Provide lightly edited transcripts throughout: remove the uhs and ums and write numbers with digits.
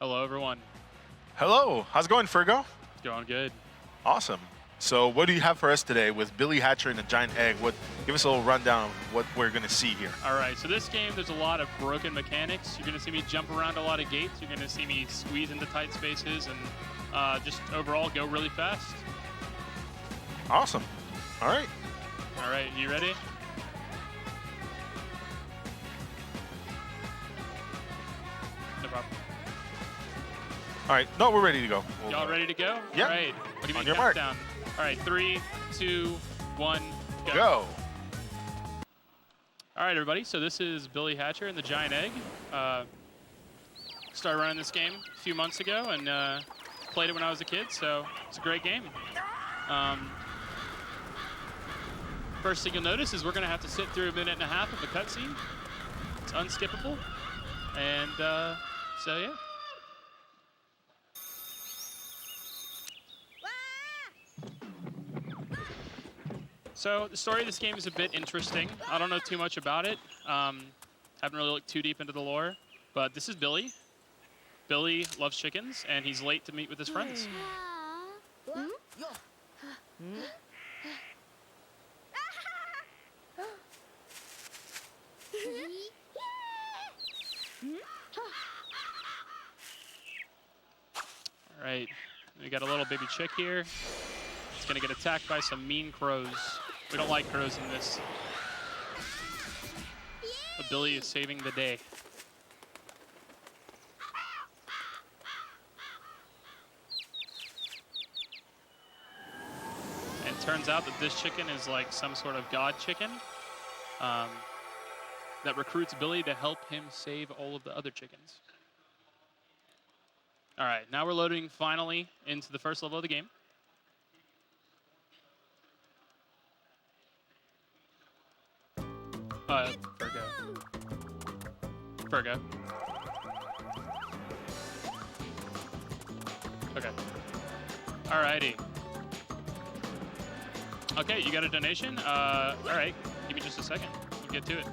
Hello, everyone. Hello, how's it going, F3rgo? It's going good. Awesome. So what do you have for us today with Billy Hatcher and the Giant Egg? Give us a little rundown of what we're going to see here. All right, so this game, there's a lot of broken mechanics. You're going to see me jump around a lot of gates. You're going to see me squeeze into tight spaces and just overall go really fast. Awesome. All right. All right, you ready? No problem. All right, no, we're ready to go. Y'all ready to go? Yeah. All right, I'll give you On a your mark. countdown. All right, 3, 2, 1, go. Go. All right, everybody, so this is Billy Hatcher and the Giant Egg. Started running this game a few months ago and played it when I was a kid, so it's a great game. First thing you'll notice is we're going to have to sit through 1.5 minutes of a cutscene. It's unskippable, and so yeah. So the story of this game is a bit interesting. I don't know too much about it. Haven't really looked too deep into the lore, but this is Billy. Billy loves chickens, and he's late to meet with his friends. All right, we got a little baby chick here. It's gonna get attacked by some mean crows. We don't like crows in this. But Billy is saving the day. And it turns out that this chicken is like some sort of god chicken that recruits Billy to help him save all of the other chickens. All right, now we're loading finally into the first level of the game. F3rgo. Okay. Alrighty. Okay, you got a donation? Alright, give me just a second. We'll get to it.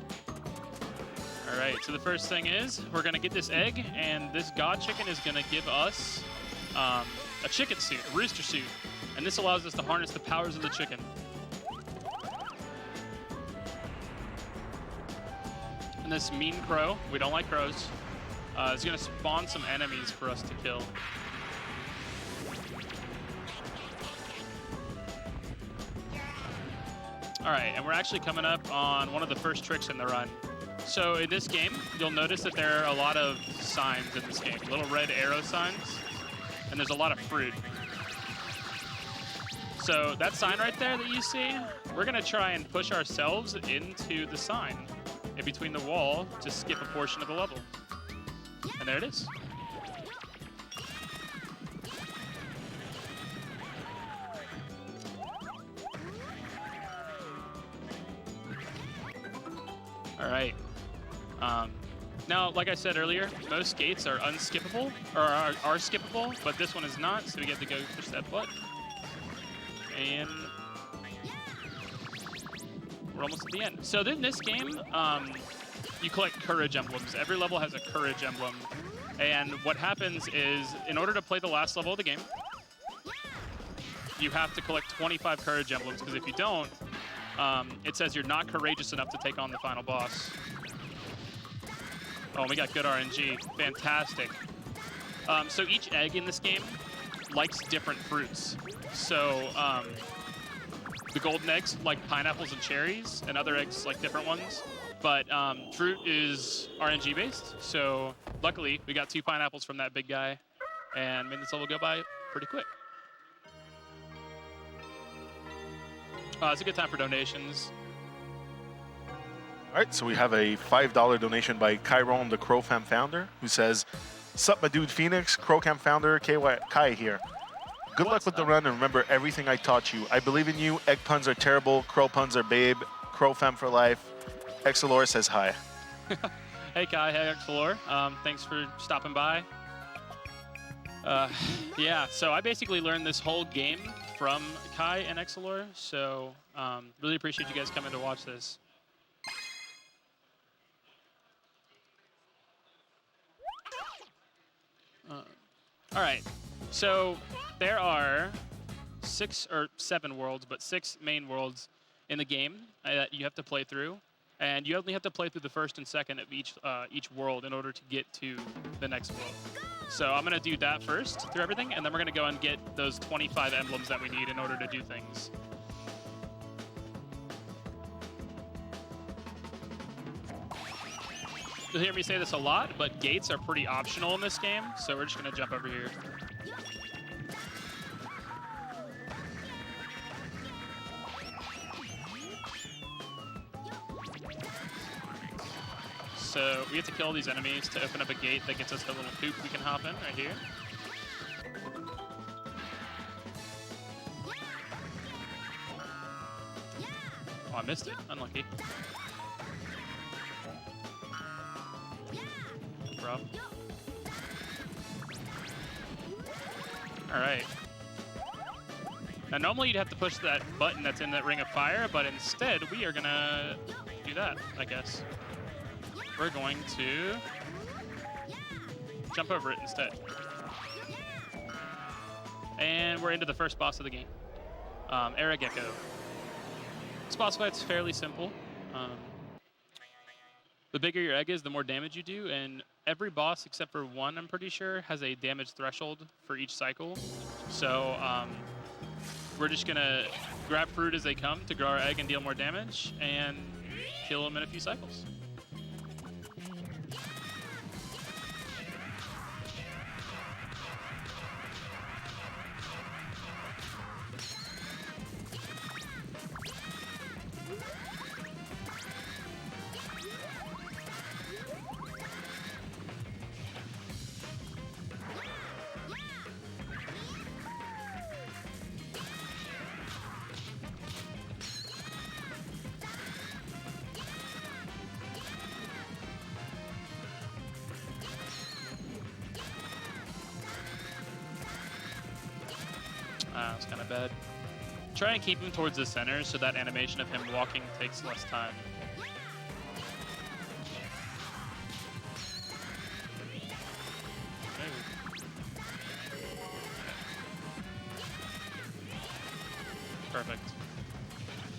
Alright, so the first thing is, we're gonna get this egg, and this god chicken is gonna give us a chicken suit, a rooster suit. And this allows us to harness the powers of the chicken. And this mean crow, we don't like crows, is gonna spawn some enemies for us to kill. All right, and we're actually coming up on one of the first tricks in the run. So in this game, you'll notice that there are a lot of signs in this game, little red arrow signs, and there's a lot of fruit. So that sign right there that you see, we're gonna try and push ourselves into the sign in between the wall to skip a portion of the level. And there it is. All right. Now, like I said earlier, most gates are unskippable, or are skippable, but this one is not, so we get to go push that button. And we're almost at the end. So in this game, you collect courage emblems. Every level has a courage emblem. And what happens is, in order to play the last level of the game, you have to collect 25 courage emblems, because if you don't, it says you're not courageous enough to take on the final boss. Oh, we got good RNG. Fantastic. So each egg in this game likes different fruits. So the golden eggs like pineapples and cherries, and other eggs like different ones. But fruit is RNG based, so luckily we got 2 pineapples from that big guy and made this level go by pretty quick. It's a good time for donations. All right, so we have a $5 donation by Chiron, the CrowFam founder, who says, "Sup, my dude Phoenix, CrowCam founder, Kai here. Good luck with the run, and remember everything I taught you. I believe in you. Egg puns are terrible. Crow puns are babe. CrowFam for life. Exalor says hi." Hey Kai, hey Exalor. Thanks for stopping by. Yeah, so I basically learned this whole game from Kai and Exalor, so really appreciate you guys coming to watch this. All right. So there are 6 or 7 worlds, but 6 main worlds in the game that you have to play through, and you only have to play through the first and second of each world in order to get to the next world. So I'm gonna do that first through everything, and then we're gonna go and get those 25 emblems that we need in order to do things. You'll hear me say this a lot, but gates are pretty optional in this game, so we're just gonna jump over here. So we have to kill these enemies to open up a gate that gets us the little hoop we can hop in right here. Oh, I missed it. Unlucky. Rough. All right. Now, normally you'd have to push that button that's in that ring of fire, but instead we are gonna do that, I guess. We're going to jump over it instead. And we're into the first boss of the game, F3rgo. This boss fight's fairly simple. The bigger your egg is, the more damage you do, and every boss except for one, I'm pretty sure, has a damage threshold for each cycle. So we're just gonna grab fruit as they come to grow our egg and deal more damage, and kill them in a few cycles. It's kind of bad. Try and keep him towards the center so that animation of him walking takes less time. Perfect.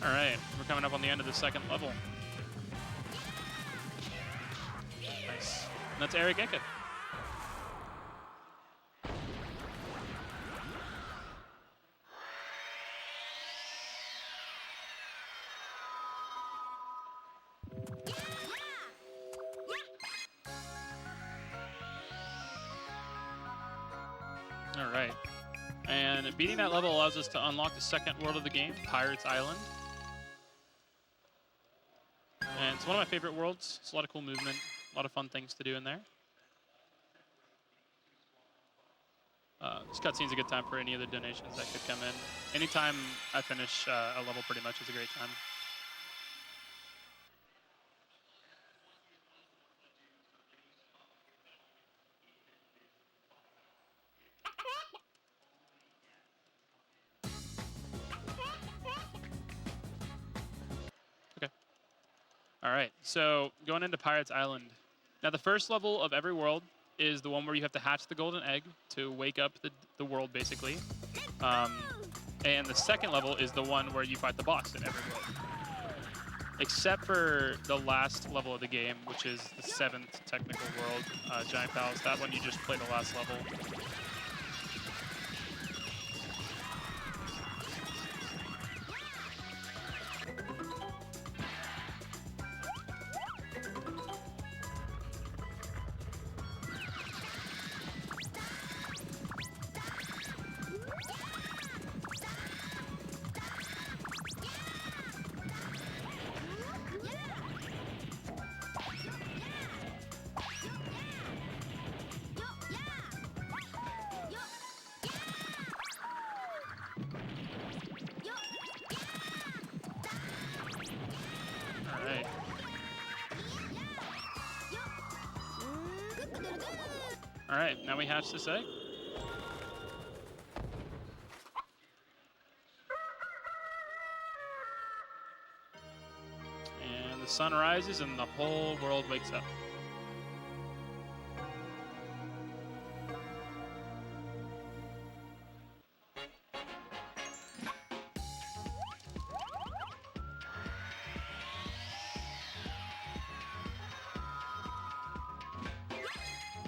All right, we're coming up on the end of the second level. Nice. And that's F3rgo. All right. And beating that level allows us to unlock the second world of the game, Pirates Island. And it's one of my favorite worlds. It's a lot of cool movement, a lot of fun things to do in there. This cutscene's a good time for any other donations that could come in. Anytime I finish a level, pretty much is a great time. Okay. All right, so going into Pirates Island. Now the first level of every world is the one where you have to hatch the golden egg to wake up the world, basically. And the second level is the one where you fight the boss in every world. Except for the last level of the game, which is the 7th technical world, Giant Palace. That one you just play the last level. All right, now we hatch this egg. And the sun rises and the whole world wakes up.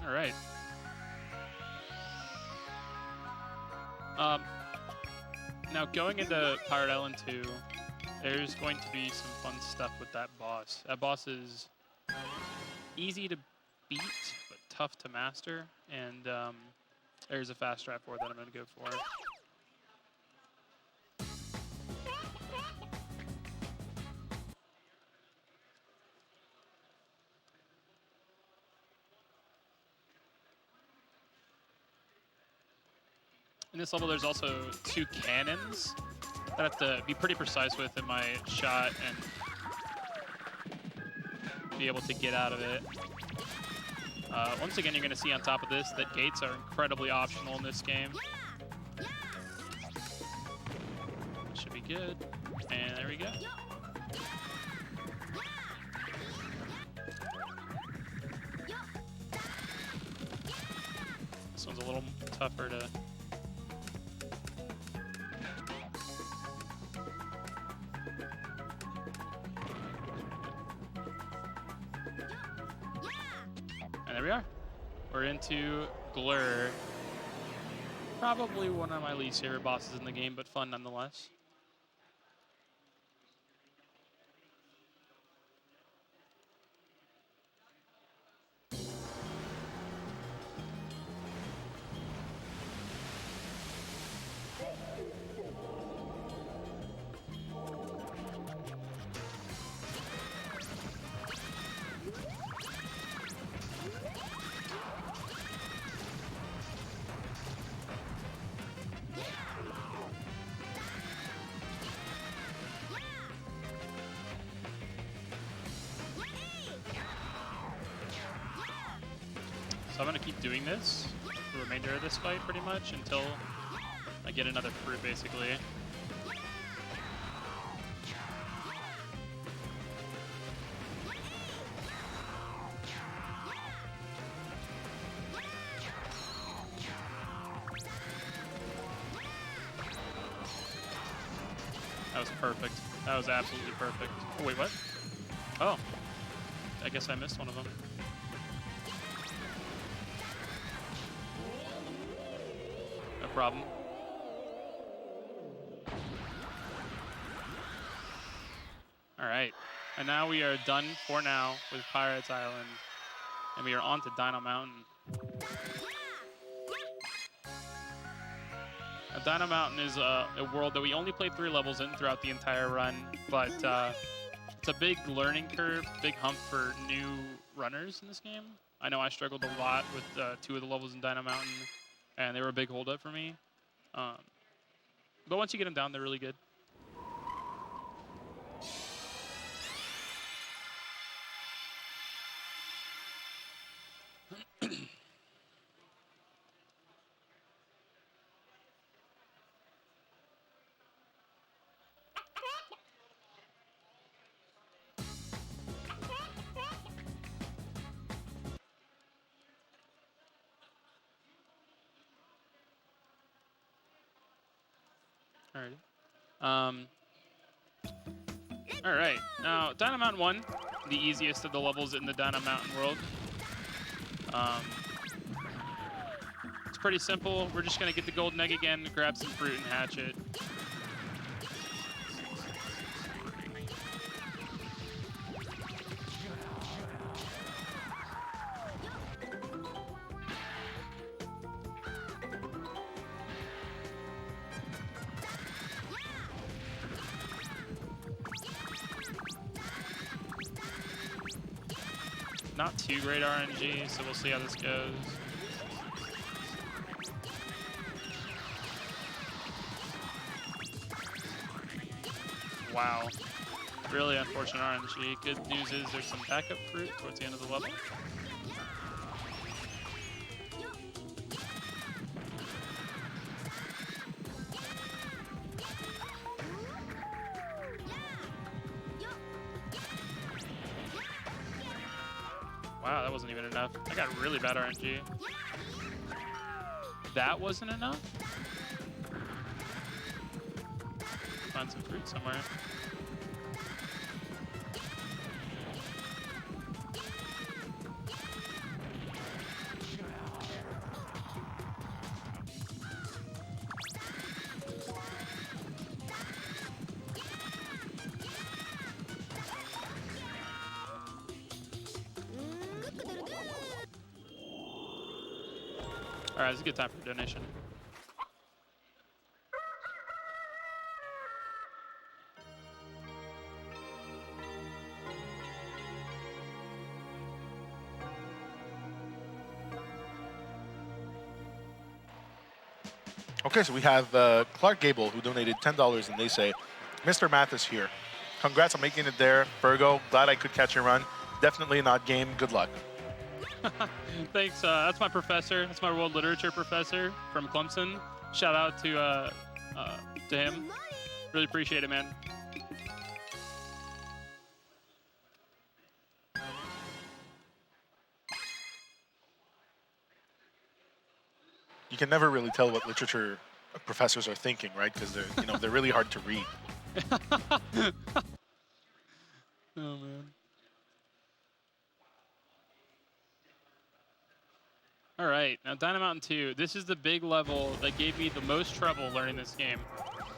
All right. Now going into Pirate Island 2, there's going to be some fun stuff with that boss. That boss is easy to beat, but tough to master. And there's a fast strat for that I'm going to go for. In this level, there's also 2 cannons that I have to be pretty precise with in my shot and be able to get out of it. Once again, you're going to see on top of this that gates are incredibly optional in this game. Should be good. And there we go. This one's a little tougher to... And there we are. We're into Glur. Probably one of my least favorite bosses in the game, but fun nonetheless. So I'm going to keep doing this the remainder of this fight pretty much until I get another fruit basically. That was perfect. That was absolutely perfect. Oh, wait, what? Oh. I guess I missed one of them. No problem. All right. And now we are done for now with Pirates Island. And we are on to Dino Mountain. Now, Dino Mountain is a world that we only played 3 levels in throughout the entire run, but it's a big learning curve, big hump for new runners in this game. I know I struggled a lot with 2 of the levels in Dino Mountain, and they were a big holdup for me. But once you get them down, they're really good. Alrighty. Alright, now Dino Mountain 1, the easiest of the levels in the Dino Mountain world. It's pretty simple. We're just going to get the golden egg again, grab some fruit, and hatch it. Not too great RNG, so we'll see how this goes. Wow. Really unfortunate RNG. Good news is there's some backup fruit towards the end of the level. Wow, that wasn't even enough. I got really bad RNG. That wasn't enough? Find some fruit somewhere. All right, it's a good time for a donation. Okay, so we have Clark Gable, who donated $10, and they say, Mr. Mathis here. Congrats on making it there. Virgo, glad I could catch your run. Definitely not game. Good luck. Thanks. That's my professor. That's my world literature professor from Clemson. Shout out to him. Really appreciate it, man. You can never really tell what literature professors are thinking, right? Because they're really hard to read. Oh man. All right, now Dynamountain 2. This is the big level that gave me the most trouble learning this game,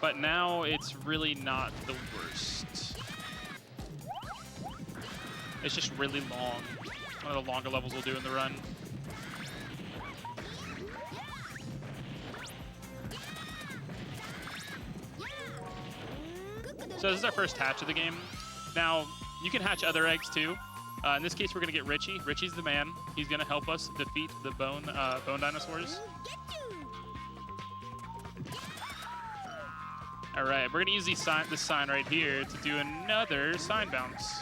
but now it's really not the worst. It's just really long. One of the longer levels we'll do in the run. So this is our first hatch of the game. Now, you can hatch other eggs too. In this case, we're gonna get Richie. Richie's the man. He's gonna help us defeat the bone dinosaurs. All right, we're gonna use this sign right here to do another sign bounce.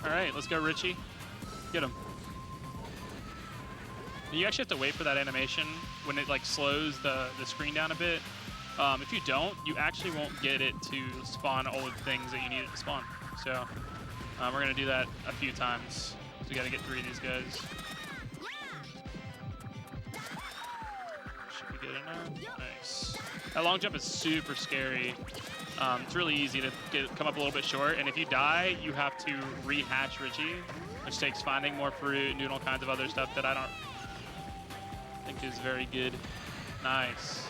All right, let's go, Richie. Get him. You actually have to wait for that animation when it like slows the screen down a bit. If you don't, you actually won't get it to spawn all of the things that you need it to spawn. So we're gonna do that a few times. So we gotta get 3 of these guys. Should be good enough. Nice. That long jump is super scary. It's really easy to come up a little bit short, and if you die, you have to rehatch Richie, which takes finding more fruit and doing all kinds of other stuff that I don't think is very good. Nice.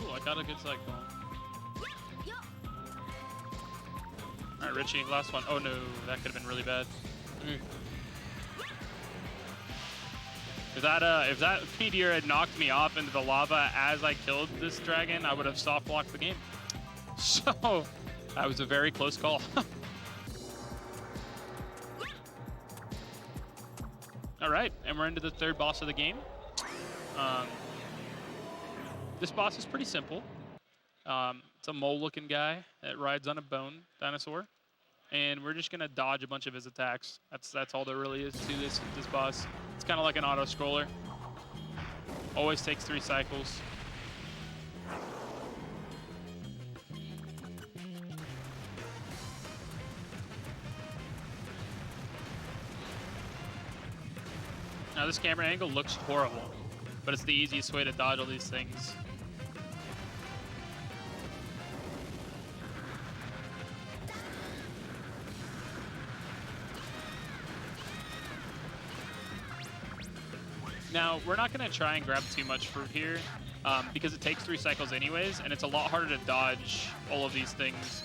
Ooh, I got a good cycle. All right, Richie, last one. Oh no, that could have been really bad. If that meteor had knocked me off into the lava as I killed this dragon, I would have soft blocked the game. So that was a very close call. All right, and we're into the 3rd boss of the game. This boss is pretty simple. It's a mole-looking guy that rides on a bone dinosaur, and we're just gonna dodge a bunch of his attacks. That's all there really is to this boss. It's kind of like an auto-scroller. Always takes 3 cycles. Now this camera angle looks horrible, but it's the easiest way to dodge all these things. Now, we're not going to try and grab too much fruit here because it takes 3 cycles anyways, and it's a lot harder to dodge all of these things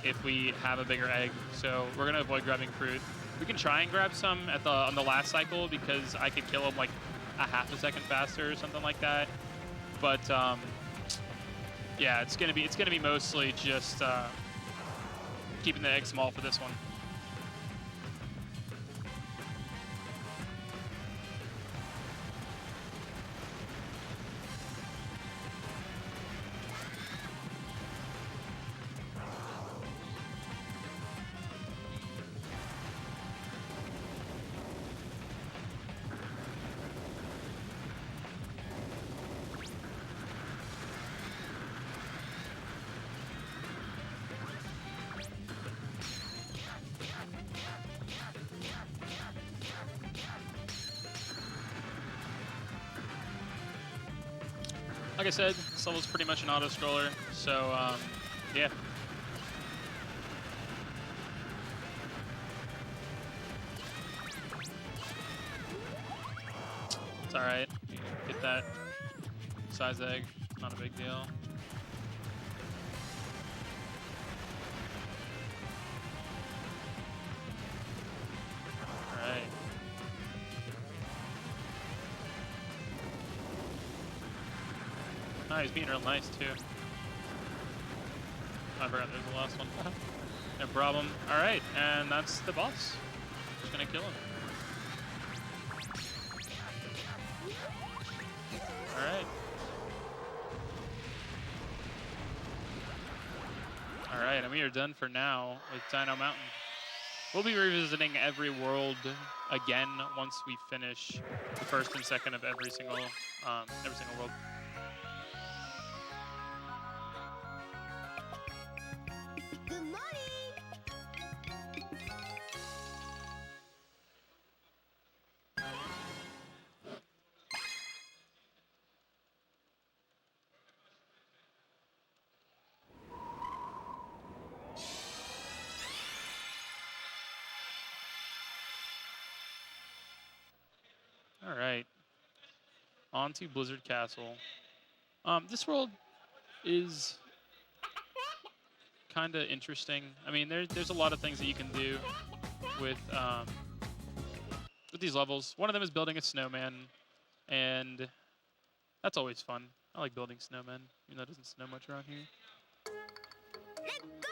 if we have a bigger egg. So we're going to avoid grabbing fruit. We can try and grab some on the last cycle because I could kill them like a half a second faster or something like that. But yeah, it's going to be mostly just keeping the egg small for this one. Like I said, this level's pretty much an auto-scroller, so yeah. It's alright. Get that size egg, not a big deal. Alright. Oh, he's being real nice too. I forgot there's the last one. No problem. Alright, and that's the boss. Just gonna kill him. Alright. Alright, and we are done for now with Dino Mountain. We'll be revisiting every world again once we finish the first and second of every single world. Good morning. All right, on to Blizzard Castle. This world is kind of interesting. I mean, there's a lot of things that you can do with these levels. One of them is building a snowman, and that's always fun. I like building snowmen, even though it doesn't snow much around here. Let's go.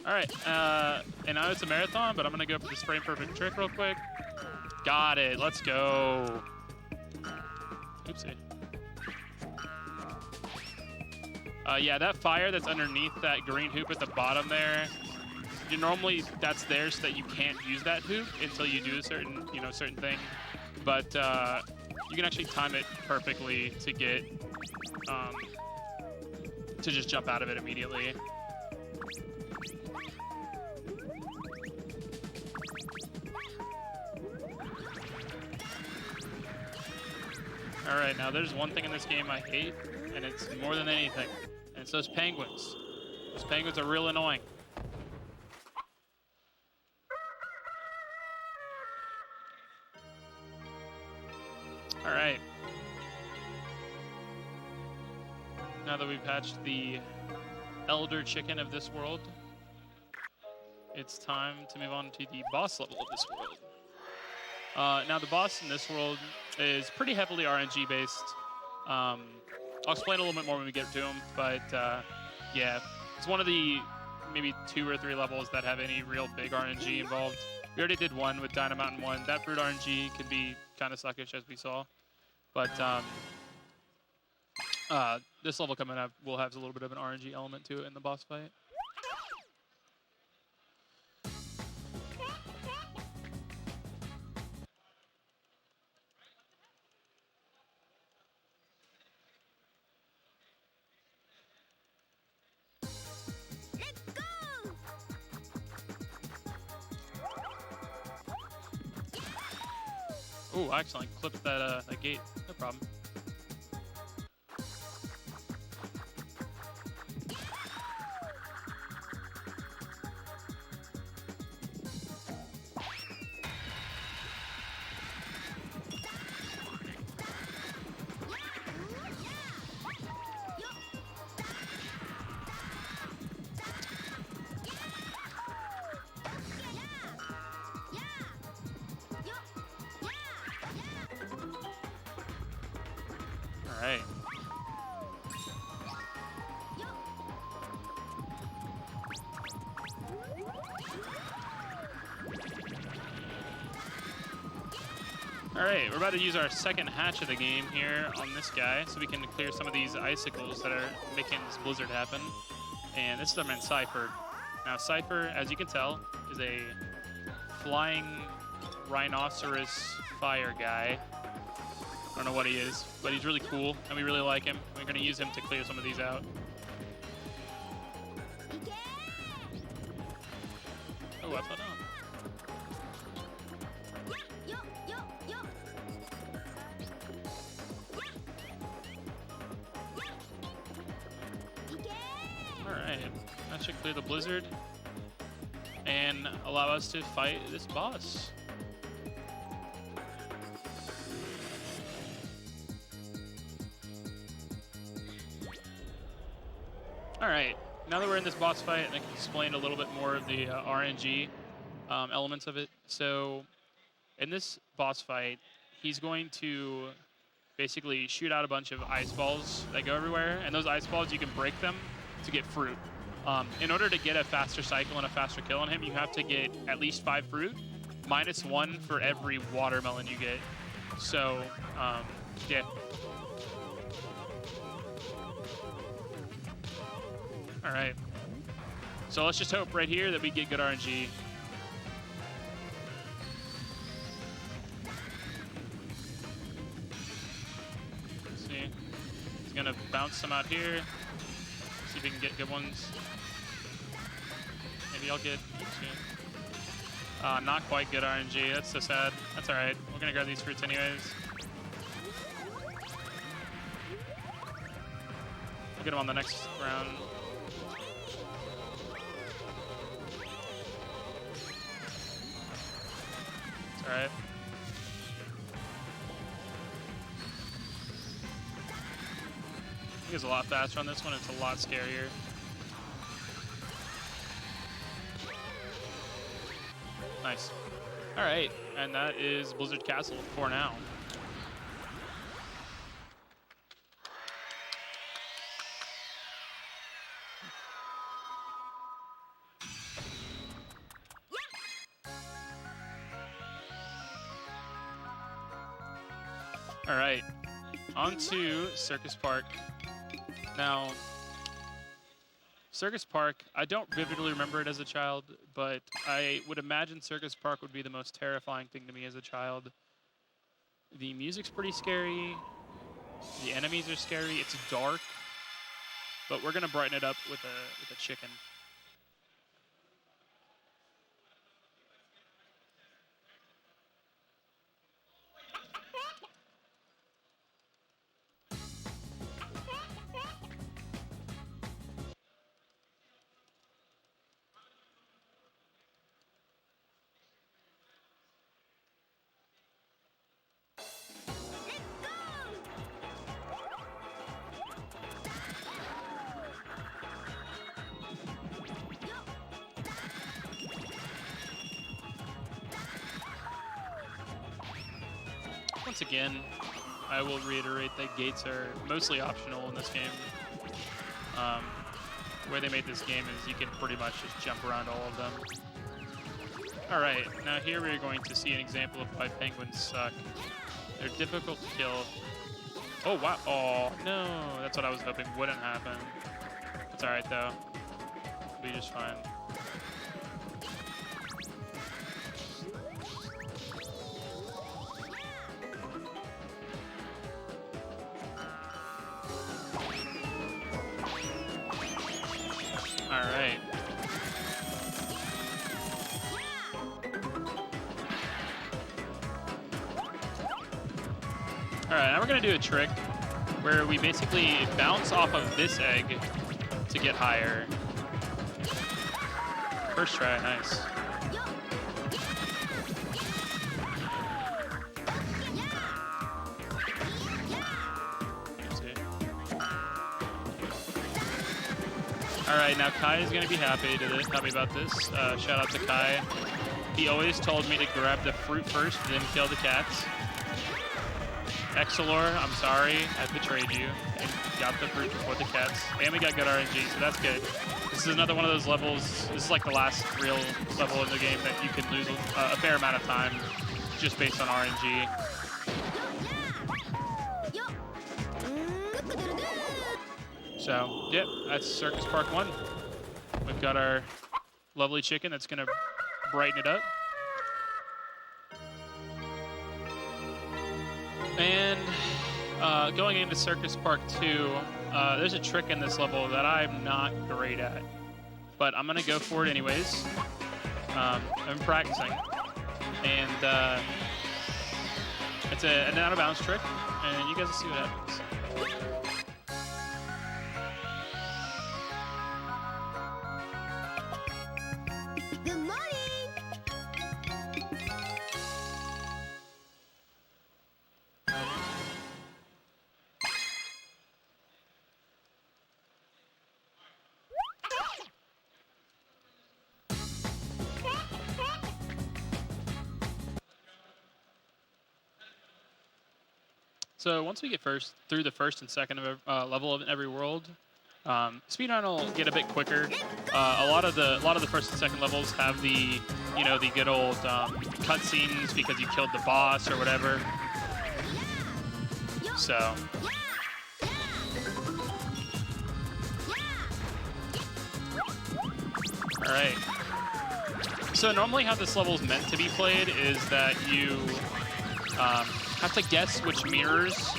All right, and now it's a marathon, but I'm gonna go for this frame perfect trick real quick. Got it, let's go. Oopsie. Yeah, that fire that's underneath that green hoop at the bottom there, normally that's there so that you can't use that hoop until you do a certain thing. But you can actually time it perfectly to get, to just jump out of it immediately. All right, now there's one thing in this game I hate, and it's more than anything, and it's those penguins. Those penguins are real annoying. All right. Now that we've hatched the elder chicken of this world, it's time to move on to the boss level of this world. Now the boss in this world is pretty heavily RNG based. I'll explain a little bit more when we get to him, but yeah, it's one of the maybe 2 or 3 levels that have any real big RNG involved. We already did one with Dino Mountain 1. That fruit RNG can be kind of suckish, as we saw, but this level coming up will have a little bit of an RNG element to it in the boss fight. Let's go. Ooh, I accidentally clipped that gate. No problem. All right. All right, we're about to use our second hatch of the game here on this guy so we can clear some of these icicles that are making this blizzard happen. And this is our man Cypher. Now Cypher, as you can tell, is a flying rhinoceros fire guy. I don't know what he is, but he's really cool, and we really like him. We're going to use him to clear some of these out. Oh, I fell down. should clear the blizzard and allow us to fight this boss. All right, now that we're in this boss fight, I can explain a little bit more of the RNG elements of it. So in this boss fight, he's going to basically shoot out a bunch of ice balls that go everywhere, and those ice balls, you can break them to get fruit. In order to get a faster cycle and a faster kill on him, you have to get at least 5 fruit, -1 for every watermelon you get. So, yeah. All right. So let's just hope right here that we get good RNG. Let's see. He's gonna bounce some out here. See if we can get good ones. Maybe I'll get. Not quite good RNG. That's so sad. That's all right. We're gonna grab these fruits anyways. We'll get them on the next round. It's all right. He goes a lot faster on this one. It's a lot scarier. Nice. All right, and that is Blizzard Castle for now. All right, on to Circus Park. Now, Circus Park, I don't vividly remember it as a child, but I would imagine Circus Park would be the most terrifying thing to me as a child. The music's pretty scary. The enemies are scary. It's dark. But we're gonna brighten it up with a chicken. Once again, I will reiterate that gates are mostly optional in this game. The way they made this game is you can pretty much just jump around all of them. All right, now here we're going to see an example of why penguins suck. They're difficult to kill. Oh, wow. Oh, no. That's what I was hoping wouldn't happen. It's all right, though. It'll be just fine. All right. All right, now we're gonna do a trick where we basically bounce off of this egg to get higher. First try, nice. All right, now Kai is gonna be happy about this. Shout out to Kai. He always told me to grab the fruit first, then kill the cats. Excelor, I'm sorry, I betrayed you and got the fruit before the cats. And we got good RNG, so that's good. This is another one of those levels. This is like the last real level in the game that you can lose a fair amount of time just based on RNG. So, yep, that's Circus Park 1. We've got our lovely chicken that's gonna brighten it up. And going into Circus Park 2, there's a trick in this level that I'm not great at, but I'm gonna go for it anyways. I'm practicing, and it's an out of bounds trick, and you guys will see what happens. So once we get through the first and second level of every world, speedrun will get a bit quicker. A lot of the first and second levels have the the good old cutscenes because you killed the boss or whatever. So. All right. So normally how this level is meant to be played is that you have to guess which mirrors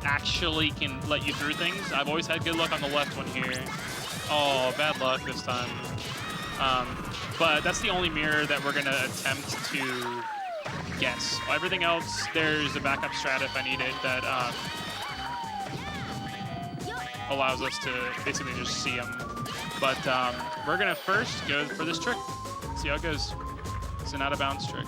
actually can let you through things. I've always had good luck on the left one here. Oh, bad luck this time. But that's the only mirror that we're going to attempt to guess. Everything else, there's a backup strat if I need it that allows us to basically just see them. But we're going to first go for this trick. See how it goes. It's an out-of-bounds trick.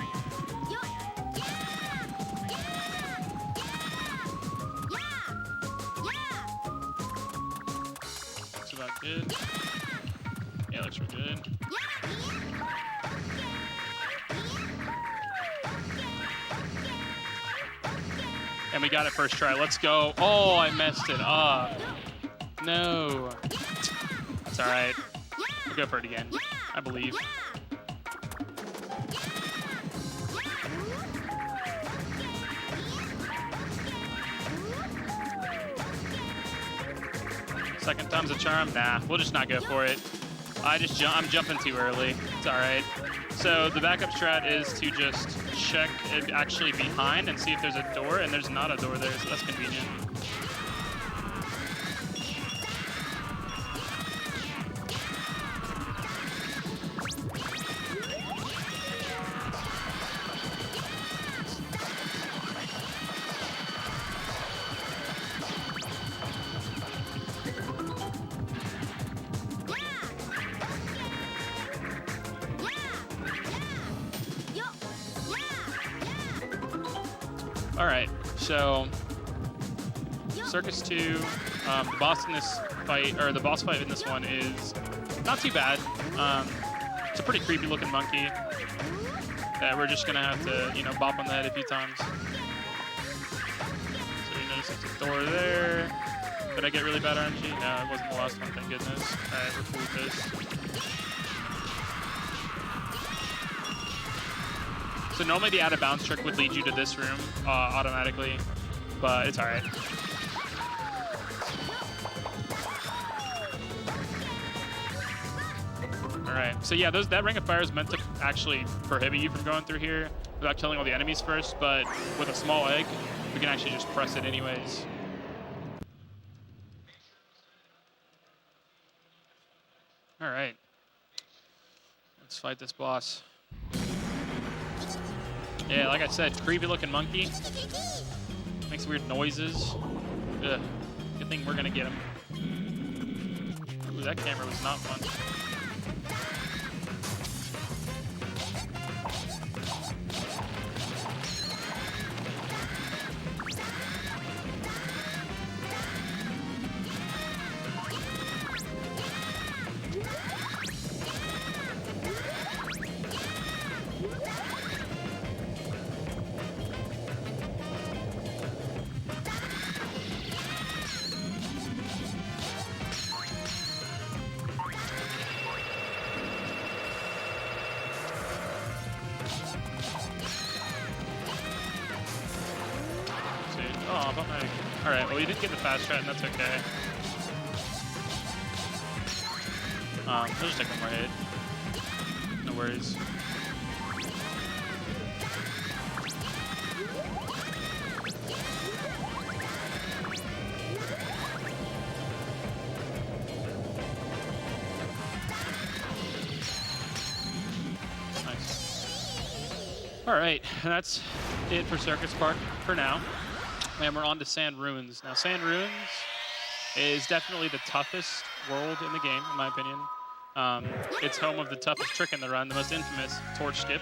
Looks about good. Yeah, looks real good. And we got it first try. Let's go. Oh, I messed it up. No. That's all right. We'll go for it again. I believe. Second time's a charm? Nah, we'll just not go for it. I'm jumping too early. It's all right. So the backup strat is to just check it actually behind and see if there's a door, and there's not a door there, so that's convenient. All right, so Circus 2, the boss in this fight, or the boss fight in this one is not too bad. It's a pretty creepy looking monkey that we're just gonna have to, bop on the head a few times. So you notice there's a door there. Did I get really bad RNG? No, it wasn't the last one, thank goodness. All right, we're cool with this. So normally the out-of-bounds trick would lead you to this room automatically, but it's all right. All right, so yeah, that ring of fire is meant to actually prohibit you from going through here without killing all the enemies first, but with a small egg, we can actually just press it anyways. All right, let's fight this boss. Yeah, like I said, creepy looking monkey. Makes weird noises. Ugh. Good thing we're gonna get him. Ooh, that camera was not fun. Oh, but like, all right. Well, we didn't get the fast strat, and that's okay. I'll just take one more hit. No worries. Nice. All right, and that's it for Circus Park for now. And we're on to Sand Ruins. Now, Sand Ruins is definitely the toughest world in the game, in my opinion. It's home of the toughest trick in the run, the most infamous torch skip.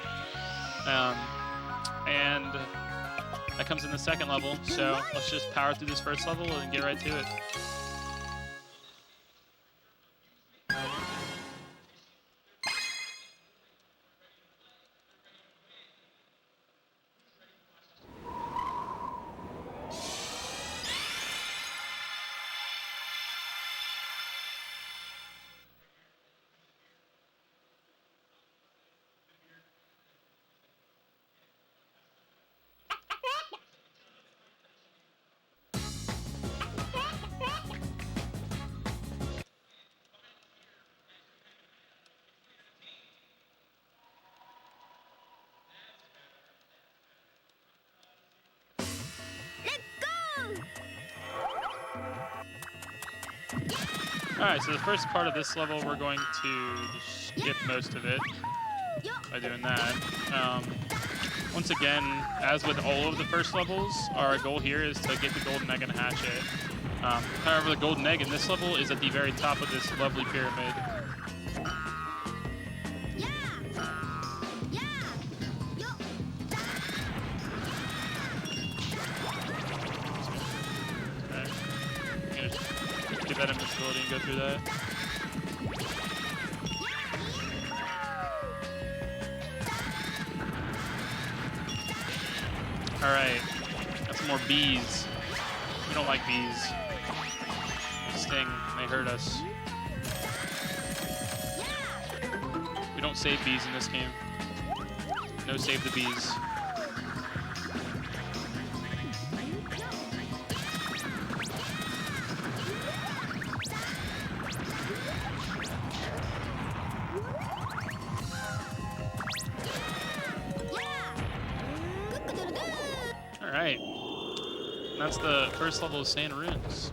And that comes in the second level. So let's just power through this first level and get right to it. All right, so the first part of this level, we're going to skip most of it by doing that. Once again, as with all of the first levels, our goal here is to get the golden egg and hatch it. However, the golden egg in this level is at the very top of this lovely pyramid. Okay. Just get that invincibility and go through that. All right, got some more bees. We don't like bees. They sting, they hurt us. We don't save bees in this game. No save the bees. All right, that's the first level of Sand Runes.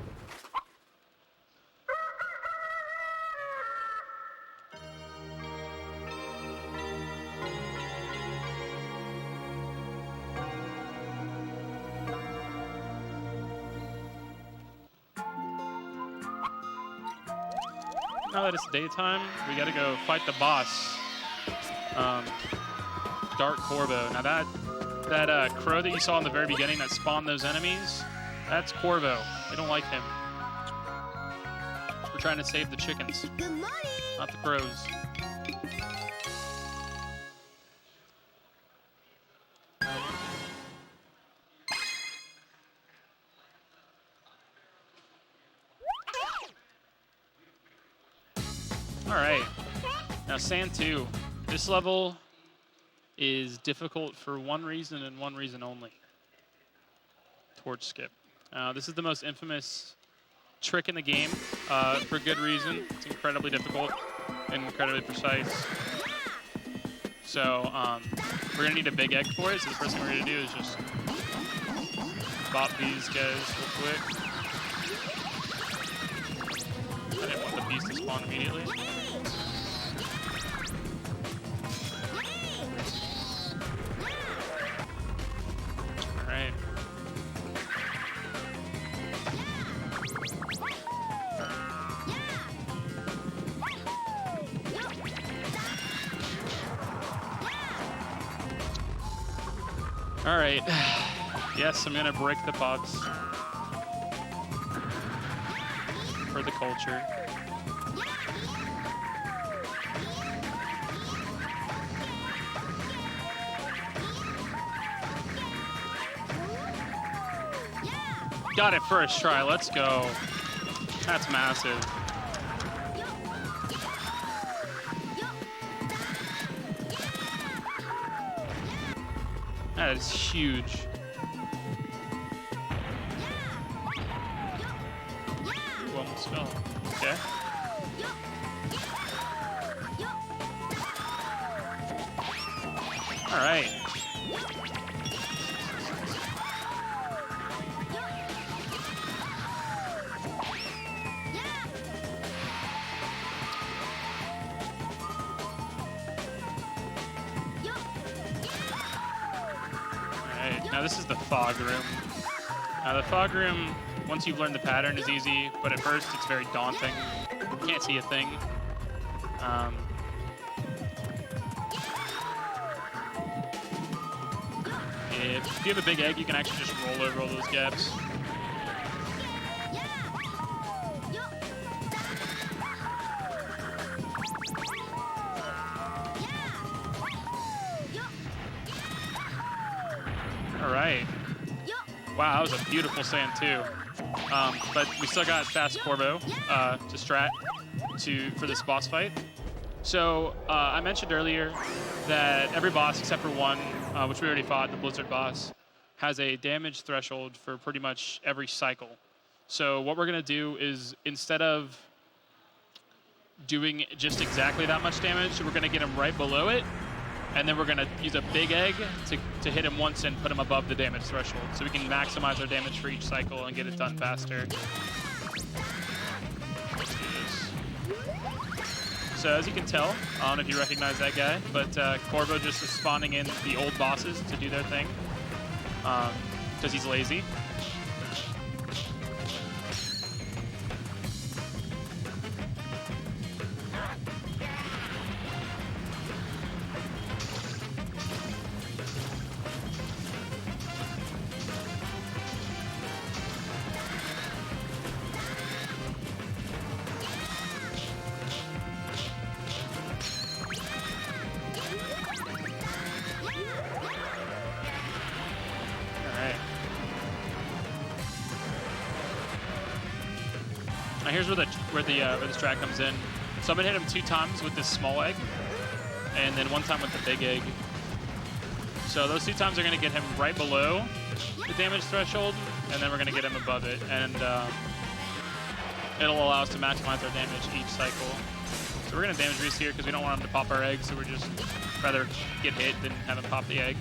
Now that it's daytime, we gotta go fight the boss, Dark Corvo. Now that crow that you saw in the very beginning that spawned those enemies, that's Corvo. They don't like him. We're trying to save the chickens, Good morning. not the crows. All right, now Sand 2. This level is difficult for one reason and one reason only. Torch skip. This is the most infamous trick in the game for good reason. It's incredibly difficult and incredibly precise. So we're gonna need a big egg for it. So the first thing we're gonna do is just bop these guys real quick. I didn't want the beast to spawn immediately. Alright. Alright. Yes, I'm gonna break the pots. For the culture. Got it first try, let's go. That's massive. That is huge. Ooh, almost fell. Okay. All right. Now this is the fog room. Now the fog room, once you've learned the pattern, is easy, but at first it's very daunting. You can't see a thing. If you have a big egg, you can actually just roll over all those gaps. All right. Wow, that was a beautiful Sand too. But we still got fast Corvo to strat for this boss fight. So I mentioned earlier that every boss except for one, which we already fought, the Blizzard boss, has a damage threshold for pretty much every cycle. So what we're gonna do is, instead of doing just exactly that much damage, we're gonna get him right below it, and then we're gonna use a big egg to hit him once and put him above the damage threshold, so we can maximize our damage for each cycle and get it done faster. Let's do this. So as you can tell, I don't know if you recognize that guy, but Corvo just is spawning in the old bosses to do their thing because he's lazy. Now here's where the strat comes in. So I'm gonna hit him 2 times with this small egg, and then 1 time with the big egg. So those 2 times are gonna get him right below the damage threshold, and then we're gonna get him above it, and it'll allow us to maximize our damage each cycle. So we're gonna damage boost here because we don't want him to pop our egg, so we're just rather get hit than have him pop the egg.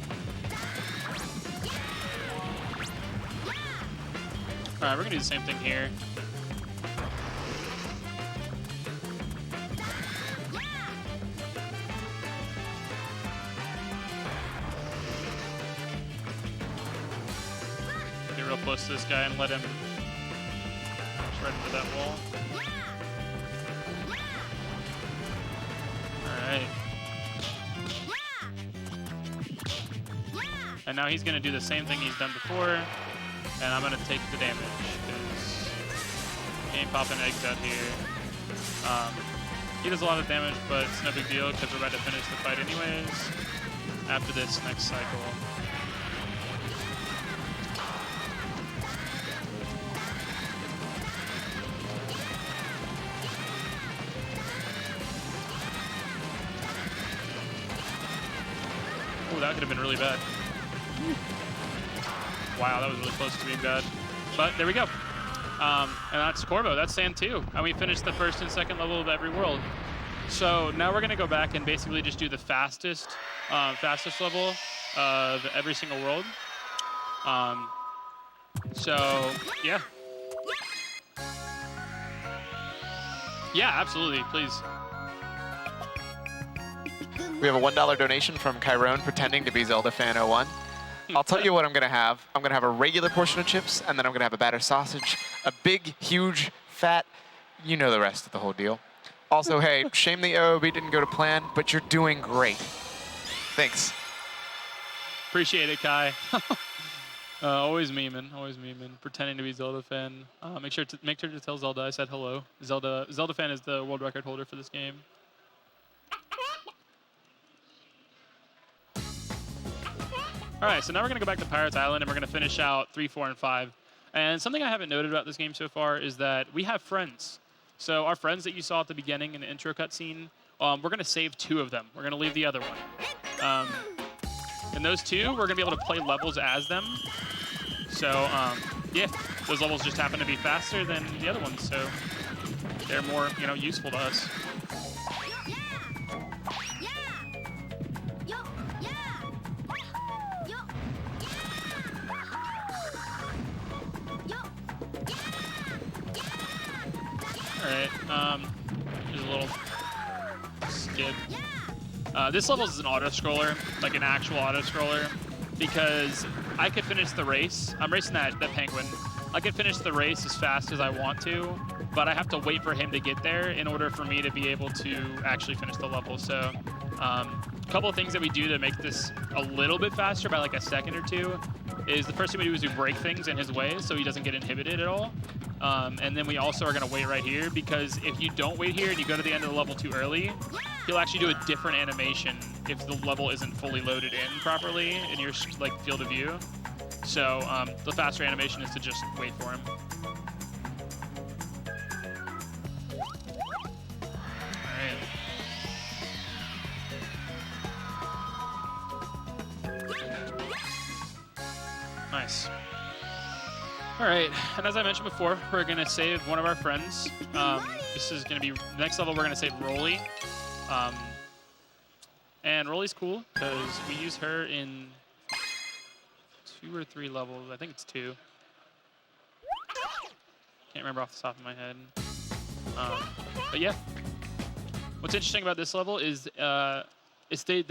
All right, we're gonna do the same thing here. Get real close to this guy and let him push right into that wall. All right. And now he's gonna do the same thing he's done before. And I'm gonna take the damage because he ain't popping eggs out here. He does a lot of damage, but it's no big deal because we're about to finish the fight anyways after this next cycle. Oh, that could have been really bad. Wow, that was really close to being bad. But there we go. And that's Corvo, that's Sand 2. And we finished the 1st and 2nd level of every world. So now we're gonna go back and basically just do the fastest level of every single world. So, yeah. Yeah, absolutely, please. We have a $1 donation from Chiron pretending to be Zelda fan 01. I'll tell you what I'm gonna have. I'm gonna have a regular portion of chips, and then I'm gonna have a batter sausage, a big, huge, fat, you know the rest of the whole deal. Also, hey, shame the OOB didn't go to plan, but you're doing great. Thanks. Appreciate it, Kai. Always memeing, pretending to be Zelda fan. Make sure to tell Zelda I said hello. Zelda fan is the world record holder for this game. All right, so now we're gonna go back to Pirates Island and we're gonna finish out 3, 4, and 5. And something I haven't noted about this game so far is that we have friends. So our friends that you saw at the beginning in the intro cutscene, we're gonna save 2 of them. We're gonna leave the other one. And those 2, we're gonna be able to play levels as them. So yeah, those levels just happen to be faster than the other ones, so they're more, useful to us. Alright, here's a little skip. This level is an auto-scroller, like an actual auto-scroller, because I could finish the race. I'm racing that penguin. I could finish the race as fast as I want to, but I have to wait for him to get there in order for me to be able to actually finish the level. So, a couple of things that we do to make this a little bit faster by like a second or 2 is the first thing we do is we break things in his way so he doesn't get inhibited at all. And then we also are going to wait right here because if you don't wait here and you go to the end of the level too early, he'll actually do a different animation if the level isn't fully loaded in properly in your field of view. So the faster animation is to just wait for him. Nice. All right, and as I mentioned before, we're gonna save one of our friends. This is gonna be, the next level we're gonna save Rolly. And Rolly's cool because we use her in 2 or 3 levels. I think it's 2. Can't remember off the top of my head. But yeah. What's interesting about this level is they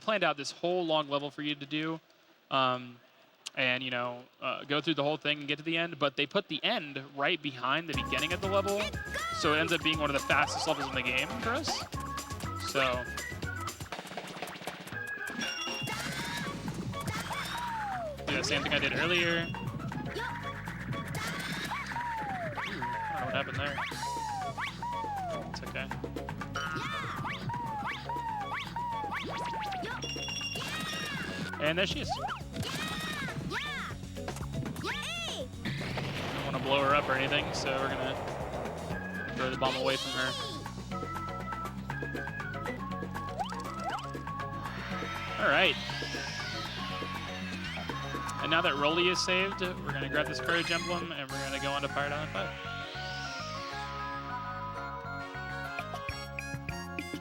planned out this whole long level for you to do, and you know go through the whole thing and get to the end. But they put the end right behind the beginning of the level, so it ends up being one of the fastest levels in the game for us. So. Do the same thing I did earlier. I don't know what happened there. It's okay. And there she is. Don't want to blow her up or anything, so we're gonna throw the bomb away from her. All right. And now that Rolly is saved, we're gonna grab this Courage Emblem and we're gonna go on to Pirate Island 5.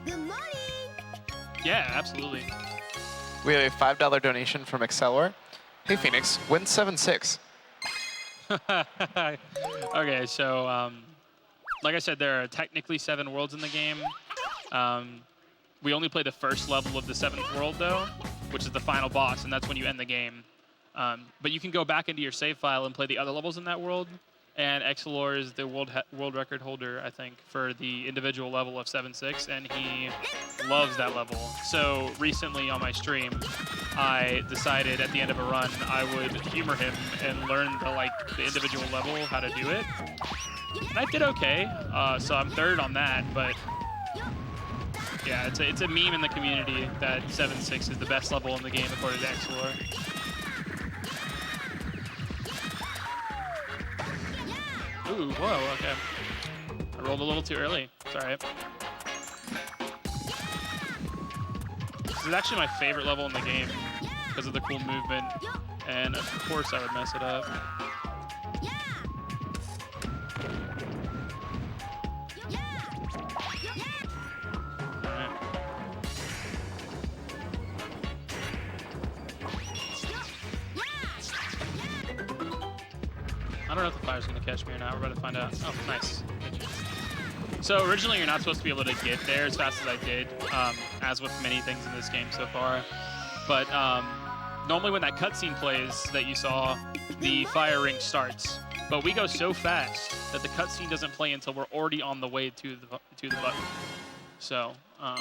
Good morning. Yeah, absolutely. We have a $5 donation from Excelor. Hey, Phoenix, win 7-6. Okay, so like I said, there are technically 7 worlds in the game. We only play the first level of the 7th world, though, which is the final boss, and that's when you end the game. But you can go back into your save file and play the other levels in that world. And Excelor is the world record holder, I think, for the individual level of 7-6, and he loves that level. So recently on my stream, I decided at the end of a run I would humor him and learn the individual level, how to do it. And I did okay, so I'm 3rd on that. But yeah, it's a meme in the community that 7-6 is the best level in the game according to Excelor. Ooh, whoa, okay. I rolled a little too early. It's all right. This is actually my favorite level in the game because of the cool movement. And of course I would mess it up. All right. I don't know if the fire's gonna catch me or not. We're about to find out. Oh, nice. So originally you're not supposed to be able to get there as fast as I did, as with many things in this game so far. But normally when that cutscene plays that you saw, the fire ring starts. But we go so fast that the cutscene doesn't play until we're already on the way to the button. So, all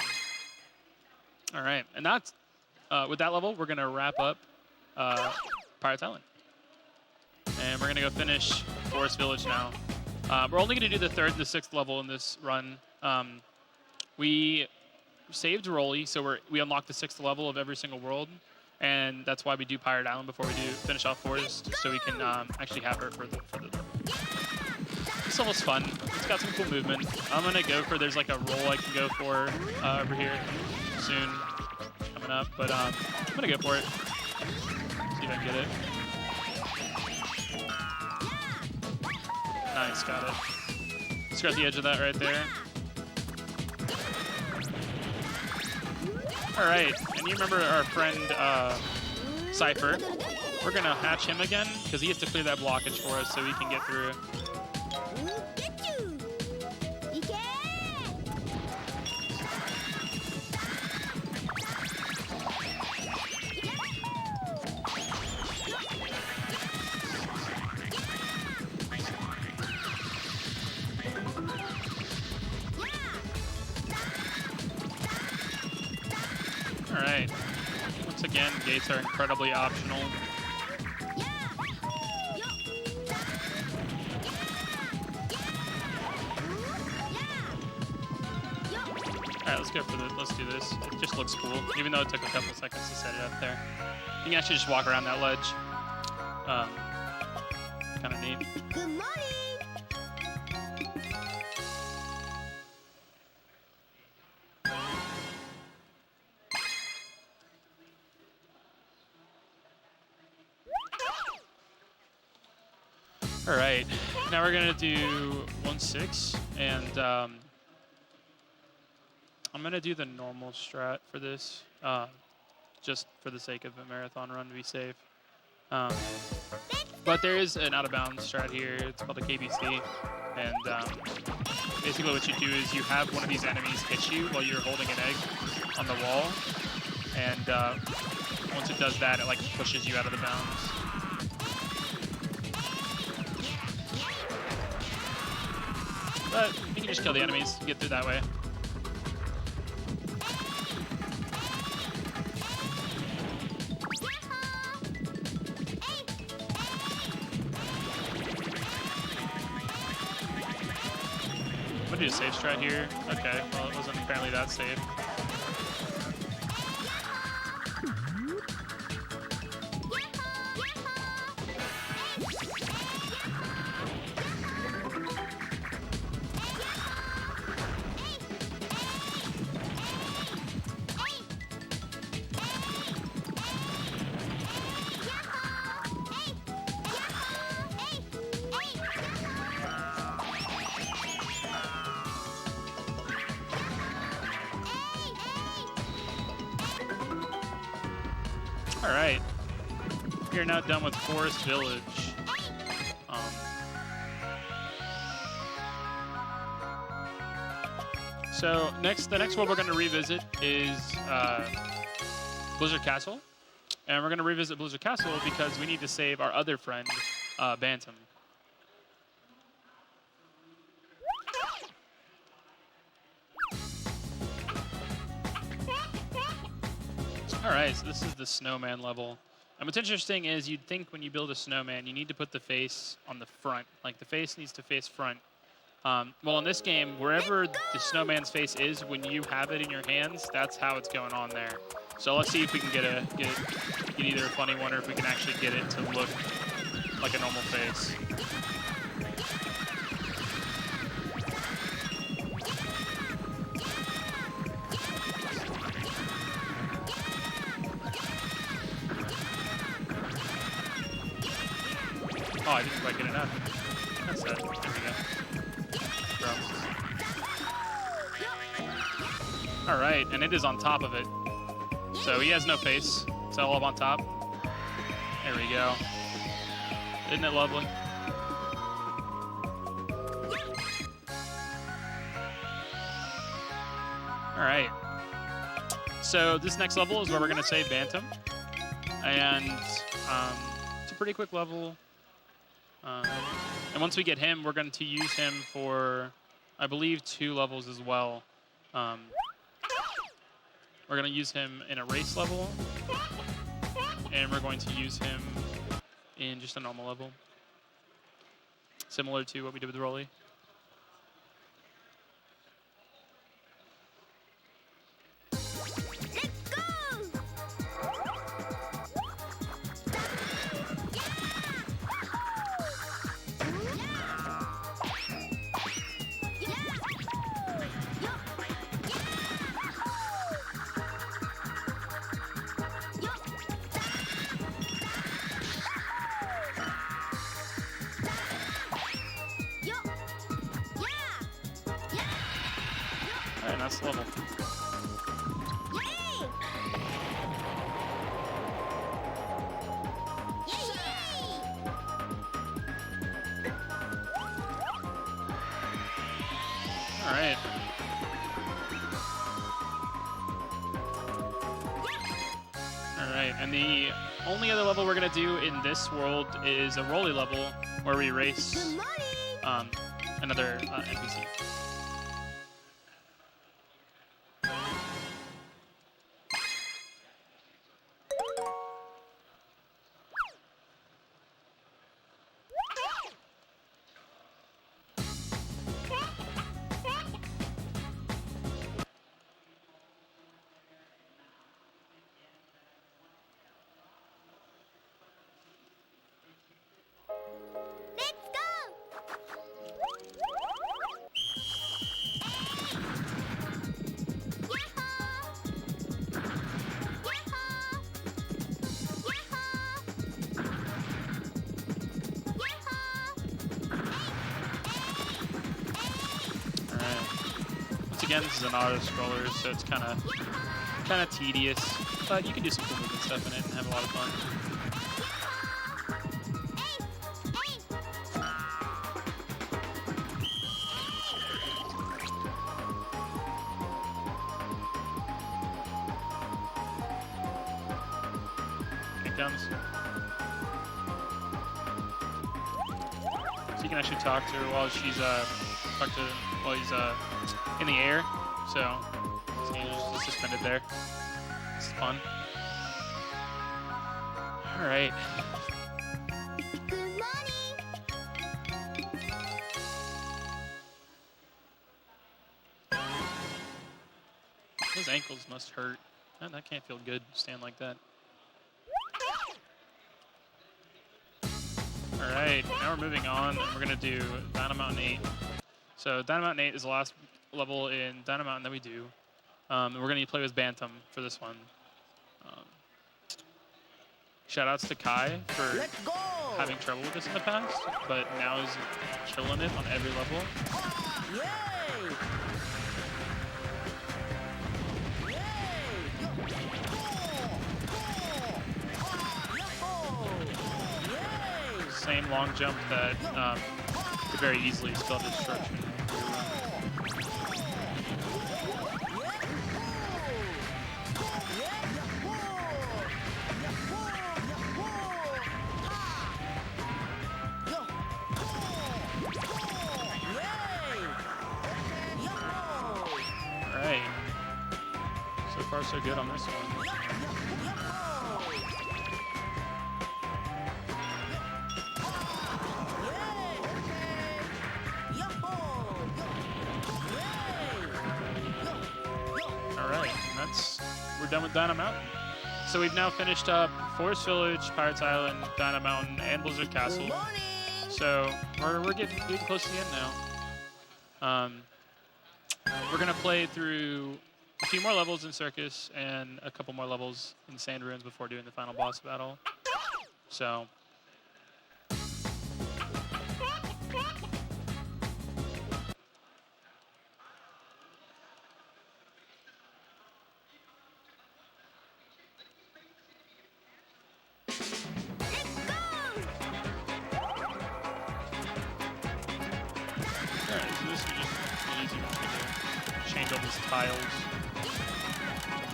right. And that's with that level, we're gonna wrap up Pirates Island. And we're gonna go finish Forest Village now. We're only gonna do the 3rd and the 6th level in this run. We saved Rolly, so we unlock the 6th level of every single world, and that's why we do Pirate Island before we do finish off Forest, so we can actually have her for the. This level's fun. It's got some cool movement. I'm gonna go for there's like a roll I can go for over here soon coming up, but I'm gonna go for it. See if I can get it. Nice, got it. Just got the edge of that right there. All right, and you remember our friend Cypher. We're gonna hatch him again, because he has to clear that blockage for us so we can get through. All right. Once again, gates are incredibly optional. All right, let's go for this. Let's do this. It just looks cool, even though it took a couple seconds to set it up there. You can actually just walk around that ledge. Kind of neat. Good morning. All right, now we're gonna do 1-6, and I'm gonna do the normal strat for this, just for the sake of a marathon run to be safe. But there is an out of bounds strat here. It's called a KBC, And basically what you do is you have one of these enemies hit you while you're holding an egg on the wall. And once it does that, it like pushes you out of the bounds. But you can just kill the enemies and get through that way. I'm gonna do a safe strat here. Okay, well it wasn't apparently that safe. All right, we are now done with Forest Village. So the next world we're going to revisit is Blizzard Castle, and we're going to revisit Blizzard Castle because we need to save our other friend, Bantam. All right, so this is the snowman level. And what's interesting is you'd think when you build a snowman, you need to put the face on the front. Like the face needs to face front. Well, in this game, wherever the snowman's face is, when you have it in your hands, that's how it's going on there. So let's see if we can get either a funny one or if we can actually get it to look like a normal face. Oh, I didn't quite get enough. That's it. There we go. All right, and it is on top of it. So he has no face. It's all up on top. There we go. Isn't it lovely? All right. So this next level is where we're going to save Bantam. And it's a pretty quick level. And once we get him, we're going to use him for, I believe, 2 levels as well. We're going to use him in a race level, and we're going to use him in just a normal level, similar to what we did with Rolly. Nice level. All right. All right, and the only other level we're gonna do in this world is a Rolly level where we race another NPC. Again, this is an auto-scroller, so it's kind of tedious, but you can do some cool movement stuff in it and have a lot of fun. comes. So you can actually talk to her while she's while he's in the air. So he's just suspended there. This is fun. All right. Good morning. Those ankles must hurt. Man, that can't feel good, stand like that. All right, now we're moving on, and we're gonna do Dino Mountain 8. So Dino Mountain 8 is the last level in Dino Mountain that we do. And we're gonna play with Bantam for this one. Shout outs to Kai for having trouble with this in the past, but now is killing it on every level. Same long jump that could very easily spell destruction. All right. So far, so good on this one. We're done with Dino Mountain. So we've now finished up Forest Village, Pirates Island, Dino Mountain, and Blizzard Castle. So we're getting close to the end now. We're gonna play through a few more levels in Circus and a couple more levels in Sand Ruins before doing the final boss battle. So. Change all these tiles to